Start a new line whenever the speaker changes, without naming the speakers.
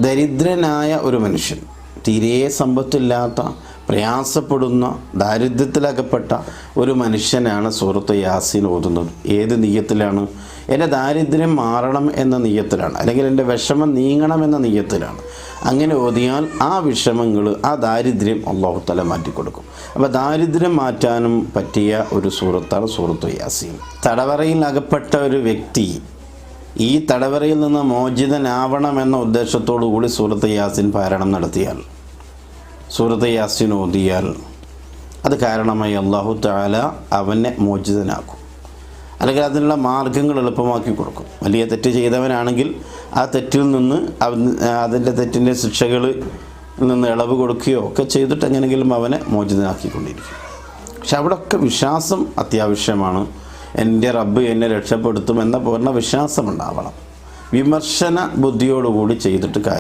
ദരിദ്രനായ ഒരു മനുഷ്യൻ, തീരെ സമ്പത്തില്ലാത്ത, പ്രയാസപ്പെടുന്ന, ദാരിദ്ര്യത്തിലകപ്പെട്ട ഒരു മനുഷ്യനാണ് സൂറത്ത് യാസീൻ ഓതുന്നത്. ഏത് നിയ്യത്തിലാണ്? എൻ്റെ ദാരിദ്ര്യം മാറണം എന്ന നിയ്യത്തിലാണ്, അല്ലെങ്കിൽ എൻ്റെ വിഷമം നീങ്ങണം എന്ന നിയ്യത്തിലാണ്. അങ്ങനെ ഓതിയാൽ ആ വിഷമങ്ങൾ, ആ ദാരിദ്ര്യം അല്ലാഹു തആല മാറ്റിക്കൊടുക്കും. അപ്പോൾ ദാരിദ്ര്യം മാറ്റാനും പറ്റിയ ഒരു സൂറത്താണ് സൂറത്ത് യാസീൻ. തടവറയിൽ അകപ്പെട്ട ഒരു വ്യക്തി ഈ തടവറയിൽ നിന്ന് മോചിതനാവണമെന്ന ഉദ്ദേശത്തോടു കൂടി സൂറത്ത് യാസീൻ പാരായണം നടത്തിയാൽ, സൂറത്ത് യാസീൻ ഓതിയാൽ അത് കാരണമായി അല്ലാഹു തആല അവനെ മോചിതനാക്കും, അല്ലെങ്കിൽ അതിനുള്ള മാർഗങ്ങൾ എളുപ്പമാക്കി കൊടുക്കും. വലിയ തെറ്റ് ചെയ്തവനാണെങ്കിൽ ആ തെറ്റിൽ നിന്ന് അതിൻ്റെ തെറ്റിൻ്റെ ശിക്ഷകളിൽ നിന്ന് ഇളവ് കൊടുക്കുകയോ ഒക്കെ ചെയ്തിട്ട് എങ്ങനെയെങ്കിലും അവനെ മോചിതനാക്കിക്കൊണ്ടിരിക്കും. പക്ഷെ അവിടെയൊക്കെ വിശ്വാസം അത്യാവശ്യമാണ്. എൻ്റെ റബ്ബ് എന്നെ രക്ഷപ്പെടുത്തുമെന്ന പൂർണ്ണ വിശ്വാസം ഉണ്ടാവണം. വിമർശന ബുദ്ധിയോടുകൂടി ചെയ്തിട്ട് കാര്യം